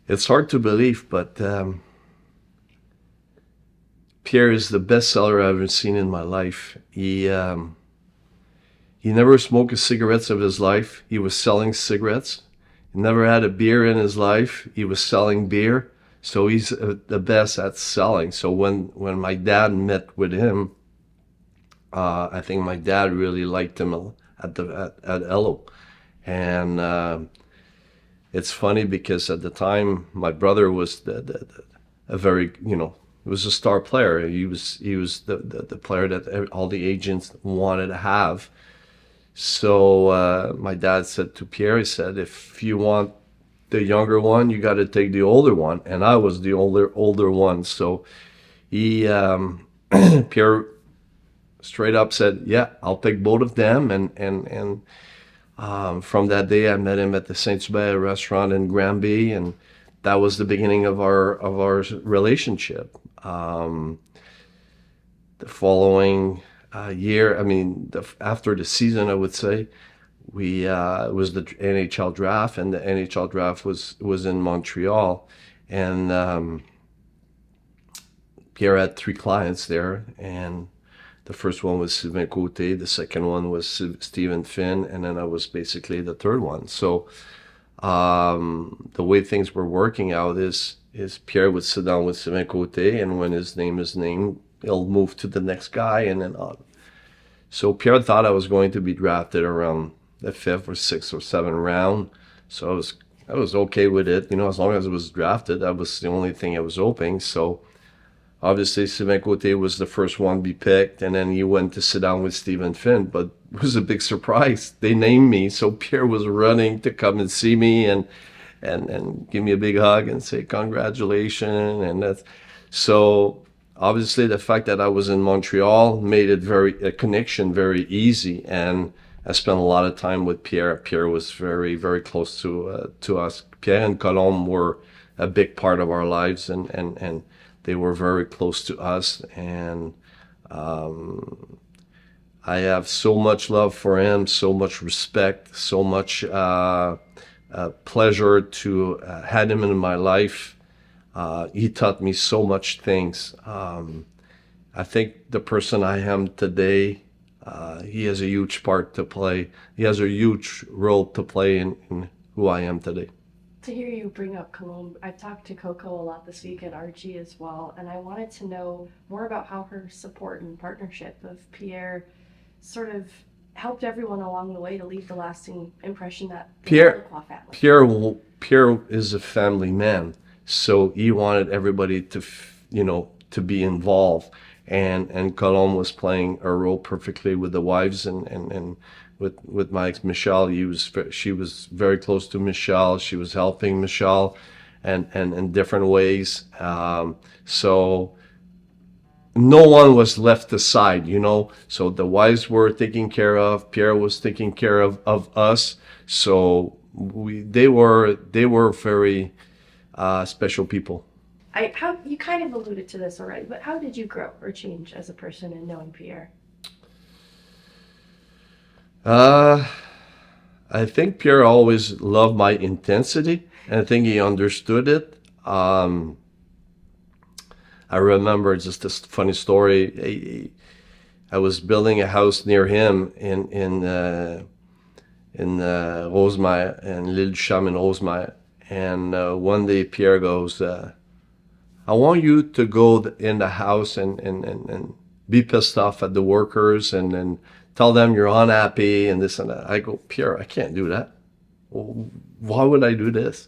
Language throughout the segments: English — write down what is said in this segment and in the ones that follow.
It's hard to believe, but Pierre is the best seller I've ever seen in my life. He never smoked a cigarettes of his life. He was selling cigarettes. He never had a beer in his life. He was selling beer. So he's the best at selling. So when my dad met with him, I think my dad really liked him at Elo. And it's funny because at the time my brother was a very, he was a star player. He was the player that all the agents wanted to have. So my dad said to Pierre, he said, if you want the younger one, you got to take the older one. And I was the older one. So he Pierre straight up said, yeah, I'll take both of them. And from that day, I met him at the Saint-Hubert restaurant in Granby, and that was the beginning of our relationship. The following year, I mean, after the season, I would say, it was the NHL draft, and the NHL draft was in Montreal, and Pierre had 3 clients there, and the first one was Sylvain Côté, the second one was Stephen Finn, and then I was basically the third one. So the way things were working out is Pierre would sit down with Sylvain Côté, and when his name is named, he'll move to the next guy, and then on. So Pierre thought I was going to be drafted around the 5th or 6th or 7th round. So I was okay with it, as long as I was drafted. That was the only thing I was hoping. So obviously, Sylvain Côté was the first one to be picked, and then he went to sit down with Stephen Finn. But it was a big surprise. They named me, so Pierre was running to come and see me and give me a big hug and say congratulations. And that's so obviously the fact that I was in Montreal made it a connection very easy. And I spent a lot of time with Pierre. Pierre was very, very close to us. Pierre and Colombe were a big part of our lives, and they were very close to us, and I have so much love for him, so much respect, so much pleasure to have him in my life. He taught me so much things. I think the person I am today, he has a huge part to play. He has a huge role to play in who I am today. To hear you bring up Colombe, I've talked to Coco a lot this week, and Archie as well, and I wanted to know more about how her support and partnership of Pierre sort of helped everyone along the way to leave the lasting impression that the Lacroix family. Pierre is a family man, so he wanted everybody to be involved, and Colombe was playing a role perfectly with the wives and with my ex Michelle. She was very close to Michelle. She was helping Michelle and in different ways. So no one was left aside, So the wives were taken care of. Pierre was taking care of us. So they were very special people. You kind of alluded to this already, but how did you grow or change as a person in knowing Pierre? I think Pierre always loved my intensity, and I think he understood it. I remember just this funny story. I was building a house near him in Rosemère, in L'Île du Cham in Rosemère, and one day Pierre goes, I want you to go in the house and be pissed off at the workers and tell them you're unhappy and this and that. I go, Pierre, I can't do that. Why would I do this?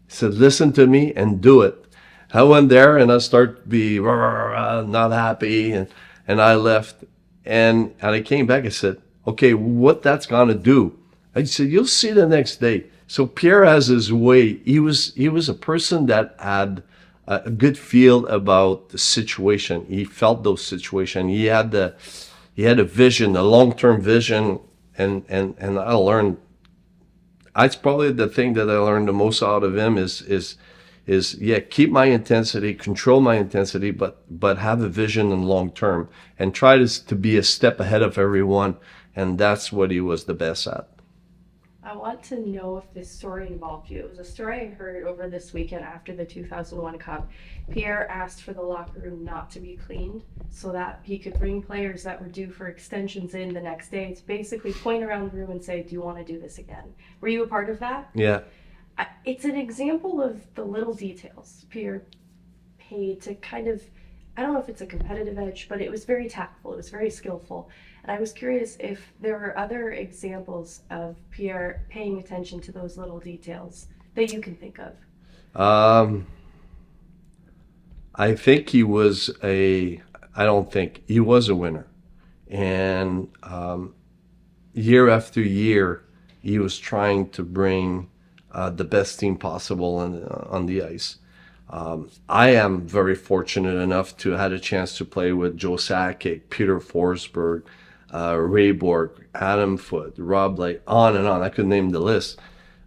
He said, listen to me and do it. I went there and I started to be not happy, and I left. And I came back and said, okay, what that's going to do? I said, you'll see the next day. So Pierre has his way. He was a person that had a good feel about the situation. He felt those situations. He had a vision, a long-term vision, and I learned. It's probably the thing that I learned the most out of him is keep my intensity, control my intensity, but have a vision in long term and try to be a step ahead of everyone, and that's what he was the best at. I want to know if this story involved you. It was a story I heard over this weekend after the 2001 Cup. Pierre asked for the locker room not to be cleaned so that he could bring players that were due for extensions in the next day to basically point around the room and say, do you want to do this again? Were you a part of that? Yeah. It's an example of the little details Pierre paid to kind of, I don't know if it's a competitive edge, but it was very tactful. It was very skillful. And I was curious if there were other examples of Pierre paying attention to those little details that you can think of. I think I don't think, he was a winner. And year after year, he was trying to bring the best team possible on the ice. I am very fortunate enough to have had a chance to play with Joe Sakic, Peter Forsberg, Ray Bork, Adam Foote, Rob Blake, on and on. I could name the list,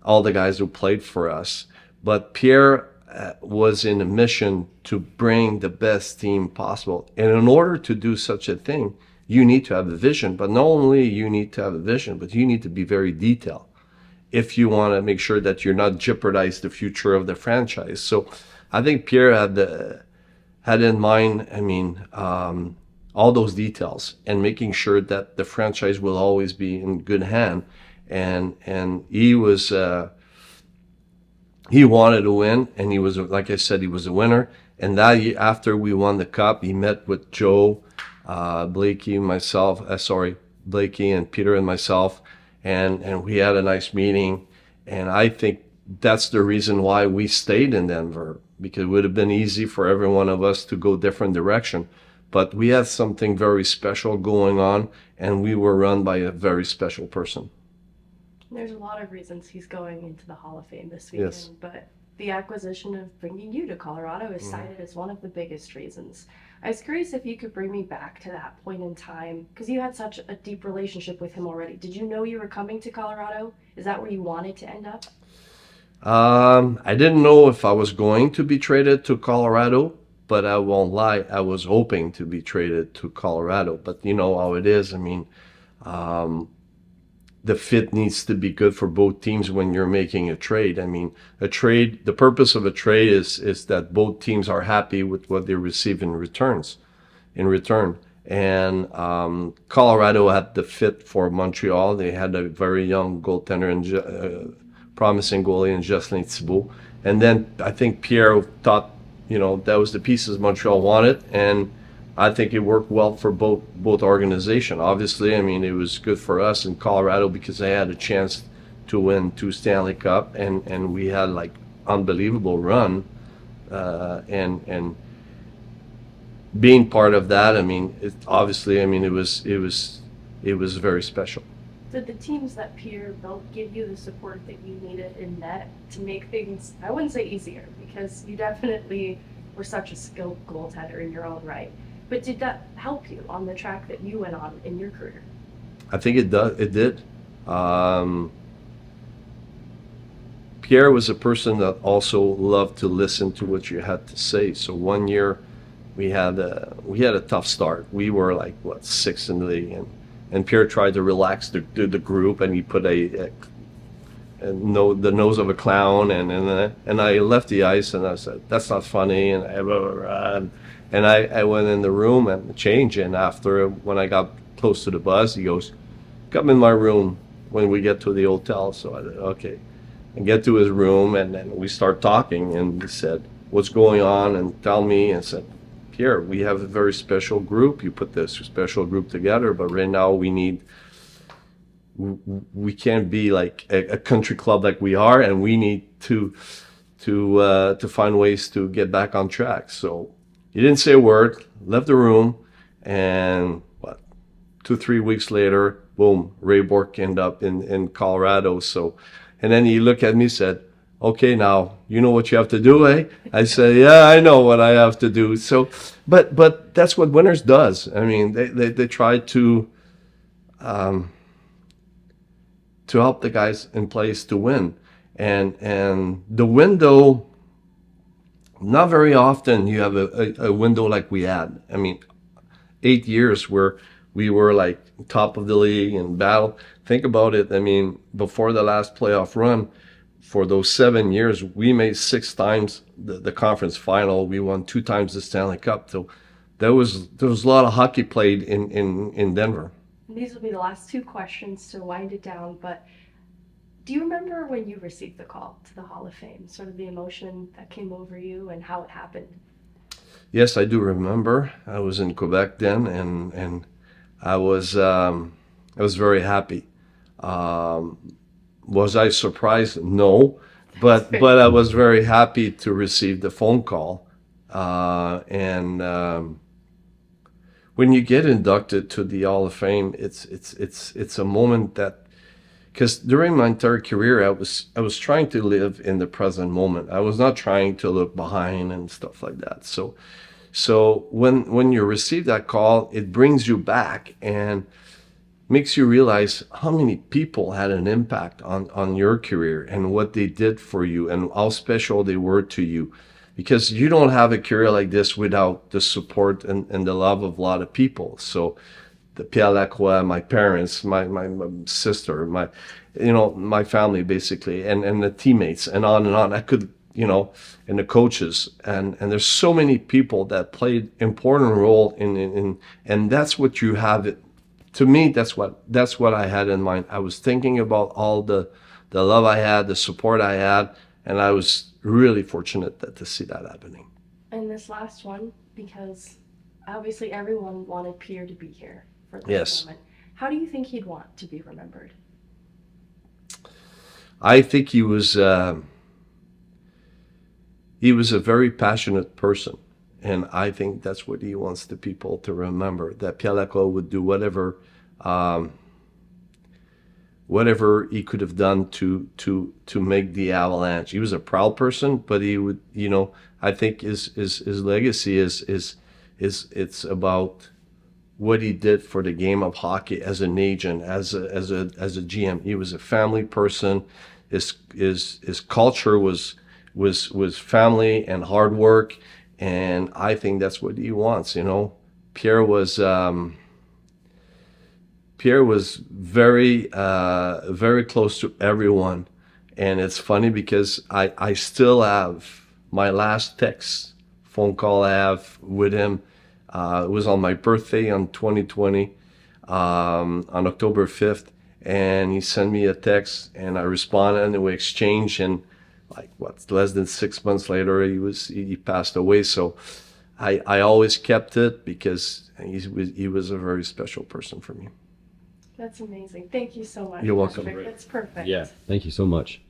all the guys who played for us. But Pierre was in a mission to bring the best team possible. And in order to do such a thing, you need to have a vision. But not only you need to have a vision, but you need to be very detailed if you want to make sure that you're not jeopardize the future of the franchise. So I think Pierre had in mind, all those details and making sure that the franchise will always be in good hand. And he was, he wanted to win, and he was, like I said, he was a winner. And that year, after we won the cup, he met with Joe, Blakey and Peter and myself, and we had a nice meeting. And I think that's the reason why we stayed in Denver, because it would have been easy for every one of us to go different direction. But we had something very special going on, and we were run by a very special person. There's a lot of reasons he's going into the Hall of Fame this weekend, Yes. but the acquisition of bringing you to Colorado is cited as one of the biggest reasons. I was curious if you could bring me back to that point in time, because you had such a deep relationship with him already. Did you know you were coming to Colorado? Is that where you wanted to end up? I didn't know if I was going to be traded to Colorado, but I won't lie, I was hoping to be traded to Colorado. But you know how it is. The fit needs to be good for both teams when you're making a trade. The purpose of a trade is that both teams are happy with what they receive in return. And Colorado had the fit for Montreal. They had a very young goaltender and promising goalie in Jocelyn Thibault. And then I think Pierre thought, that was the pieces Montreal wanted, and I think it worked well for both organizations. Obviously, it was good for us in Colorado because they had a chance to win 2 Stanley Cup, and we had like unbelievable run, and being part of that, it was very special. Did the teams that Pierre built give you the support that you needed in net to make things, I wouldn't say easier, because you definitely were such a skilled goaltender in your own right, but did that help you on the track that you went on in your career? I think it did. Pierre was a person that also loved to listen to what you had to say. So one year we had a tough start. We were like, 6th in the league, and Pierre tried to relax the group, and he put the nose of a clown, and I left the ice, and I said, that's not funny, and I went in the room and changed, and when I got close to the bus, he goes, come in my room when we get to the hotel. So I said, okay. And get to his room, and then we start talking, and he said, what's going on, and tell me, and said, Pierre, we have a very special group. You put this special group together, but right now we can't be like a country club like we are, and we need to find ways to get back on track. So he didn't say a word, left the room, and 2-3 weeks later, boom, Ray Bork ended up in Colorado. So, and then he looked at me and said, okay, now you know what you have to do, eh? I said, yeah, I know what I have to do. So, but that's what winners does. They try to help the guys in place to win, and the window. Not very often you have a window like we had. 8 years where we were like top of the league in battle. Think about it. I mean, before the last playoff run, for those 7 years, we made 6 times the conference final. We won 2 times the Stanley Cup. So there was a lot of hockey played in Denver. These will be the last 2 questions to wind it down, but do you remember when you received the call to the Hall of Fame, sort of the emotion that came over you and how it happened? Yes, I do remember. I was in Quebec then, and I was very happy. Was I surprised? No, but I was very happy to receive the phone call. And when you get inducted to the Hall of Fame, it's a moment that, because during my entire career, I was trying to live in the present moment. I was not trying to look behind and stuff like that. So when you receive that call, it brings you back and makes you realize how many people had an impact on your career and what they did for you and how special they were to you. Because you don't have a career like this without the support and the love of a lot of people. So the Pierre Lacroix, my parents, my sister, my family basically, and the teammates, and on and on. I could, and the coaches, and there's so many people that played important role in and that's what you have. To me, that's what I had in mind. I was thinking about all the love I had, the support I had, and I was really fortunate to see that happening. And this last one, because obviously everyone wanted Pierre to be here for this Yes. moment. How do you think he'd want to be remembered? I think he was a very passionate person, and I think that's what he wants the people to remember. That Pierre Lacroix would do whatever he could have done to make the Avalanche. He was a proud person, but he would, I think his legacy is it's about what he did for the game of hockey as an agent, as a GM. He was a family person. His culture was family and hard work, and I think that's what he wants. Pierre was very very close to everyone, and it's funny because I still have my last phone call I have with him. It was on my birthday on 2020, on October 5th, and he sent me a text, and I responded, and we exchanged, and less than 6 months later, he passed away. So I always kept it because he was a very special person for me. That's amazing. Thank you so much. You're welcome. Patrick. That's perfect. Yeah, thank you so much.